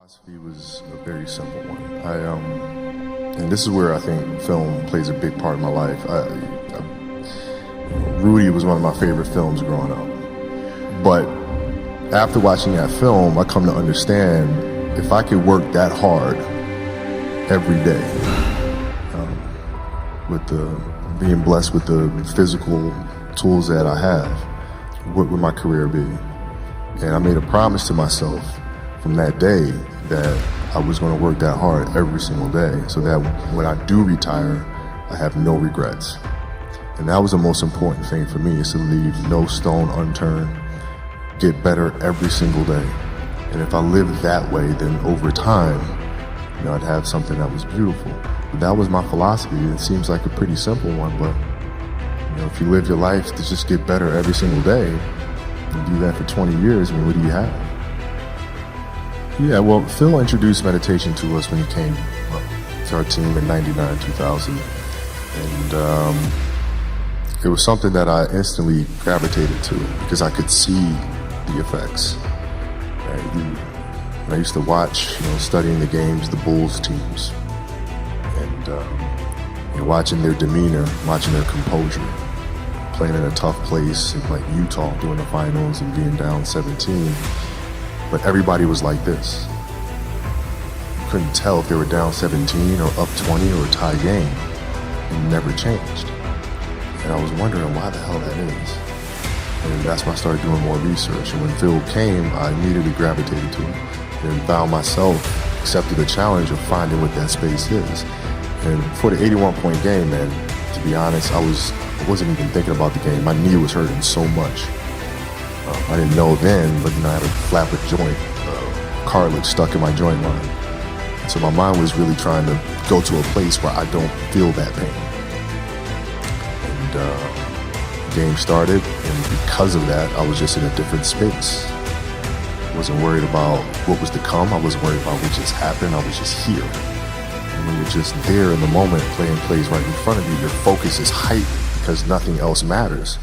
philosophy was a very simple one. And this is where I think film plays a big part in my life. Rudy was one of my favorite films growing up. But after watching that film, I come to understand if I could work that hard every day, being blessed with the physical tools that I have, what would my career be? And I made a promise to myself from that day that I was going to work that hard every single day so that when I do retire, I have no regrets. And that was the most important thing for me, is to leave no stone unturned, get better every single day. And if I lived that way, then over time, I'd have something that was beautiful. But that was my philosophy. It seems like a pretty simple one, but if you live your life to just get better every single day, and do that for 20 years, what do you have? Yeah, well, Phil introduced meditation to us when he came to our team in 99, 2000. And it was something that I instantly gravitated to because I could see the effects. I used to watch, studying the games, the Bulls teams, and watching their demeanor, watching their composure, playing in a tough place like Utah doing the finals and being down 17. But everybody was like this. You couldn't tell if they were down 17 or up 20 or a tie game. It never changed. And I was wondering why the hell that is. And that's when I started doing more research. And when Phil came, I immediately gravitated to him and found myself accepted the challenge of finding what that space is. And for the 81-point game, man, to be honest, I wasn't even thinking about the game. My knee was hurting so much. I didn't know then, but I had a flap of joint, cartilage stuck in my joint line. So my mind was really trying to go to a place where I don't feel that pain. And the game started, and because of that, I was just in a different space. I wasn't worried about what was to come. I wasn't worried about what just happened. I was just here. And when you're just there in the moment, playing plays right in front of you, your focus is heightened because nothing else matters.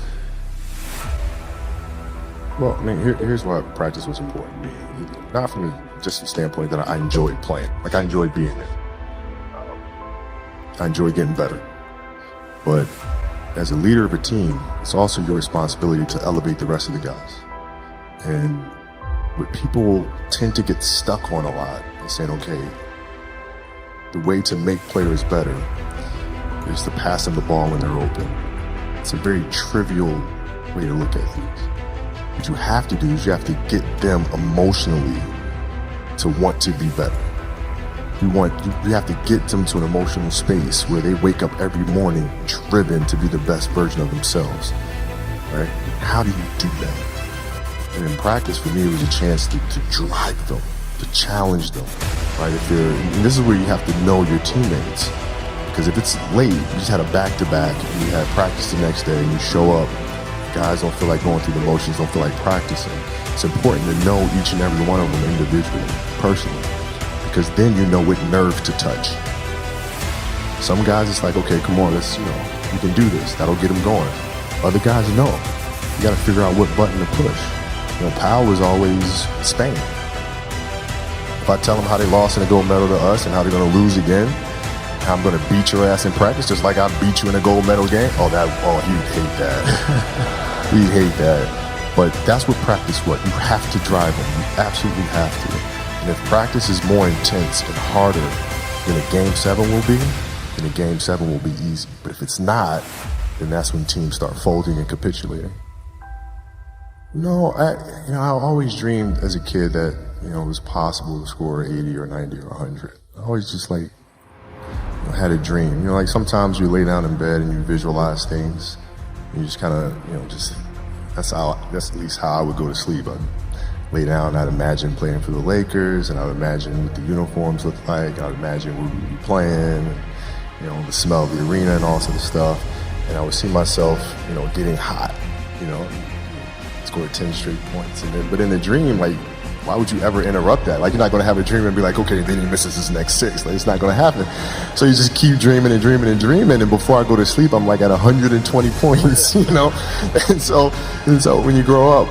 Well, here's why practice was important to me. Not from just the standpoint that I enjoyed playing. Like, I enjoyed being there. I enjoyed getting better. But as a leader of a team, it's also your responsibility to elevate the rest of the guys. And what people tend to get stuck on a lot is saying, okay, the way to make players better is to pass them the ball when they're open. It's a very trivial way to look at things. What you have to do is you have to get them emotionally to want to be better. You have to get them to an emotional space where they wake up every morning driven to be the best version of themselves, right? How do you do that? And in practice, for me, it was a chance to drive them, to challenge them, right? And this is where you have to know your teammates, because if it's late, you just had a back-to-back, and you had practice the next day, and you show up, guys don't feel like going through the motions, don't feel like practicing. It's important to know each and every one of them individually, personally, because then you know what nerve to touch. Some guys, it's like, okay, come on, let's, you can do this. That'll get them going. Other guys, no. You got to figure out what button to push. Powell was always Spain. If I tell them how they lost in a gold medal to us and how they're going to lose again, how I'm going to beat your ass in practice just like I beat you in a gold medal game, he'd hate that. He'd hate that. But that's what practice was. You have to drive them. You absolutely have to. And if practice is more intense and harder than a Game 7 will be, then a Game 7 will be easy. But if it's not, then that's when teams start folding and capitulating. I always dreamed as a kid that, it was possible to score 80 or 90 or 100. I always just had a dream. Like sometimes you lay down in bed and you visualize things. And you just kind of, that's at least how I would go to sleep. I'd lay down, I'd imagine playing for the Lakers, and I'd imagine what the uniforms look like. I'd imagine where we'd be playing, the smell of the arena and all sort of stuff. And I would see myself, getting hot, score 10 straight points. But in the dream, why would you ever interrupt that? You're not going to have a dream and be like, okay, then he misses his next 6. It's not going to happen. So you just keep dreaming and dreaming and dreaming. And before I go to sleep, I'm at 120 points, And so when you grow up,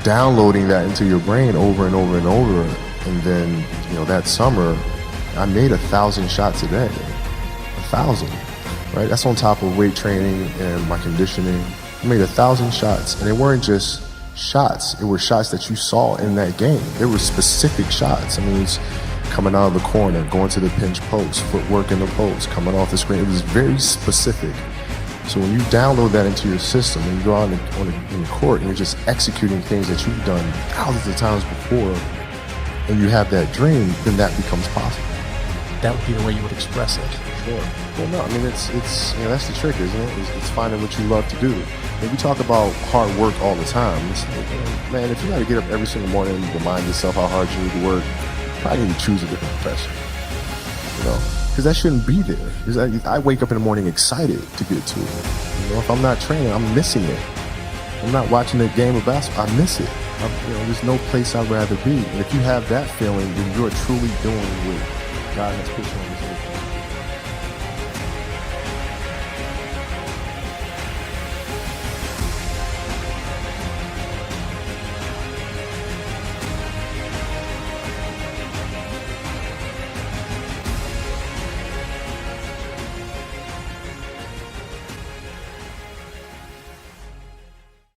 downloading that into your brain over and over and over, And then, that summer, I made 1,000 shots a day. 1,000, right? That's on top of weight training and my conditioning. I made 1,000 shots, and they weren't just shots. It were shots that you saw in that game. They were specific shots. I mean, it's coming out of the corner, going to the pinch post, footwork in the post, coming off the screen. It was very specific. So when you download that into your system and you go out in the court and you're just executing things that you've done thousands of times before, and you have that dream, then that becomes possible. That would be the way you would express it. Sure. Well, no, I mean, it's that's the trick, isn't it? It's finding what you love to do. And we talk about hard work all the time. It's like, man, if you got to get up every single morning and remind yourself how hard you need to work, you probably need to choose a different profession. Because that shouldn't be there. I wake up in the morning excited to get to it. If I'm not training, I'm missing it. I'm not watching a game of basketball, I miss it. There's no place I'd rather be. And if you have that feeling, then you're truly doing what God has put you on this earth.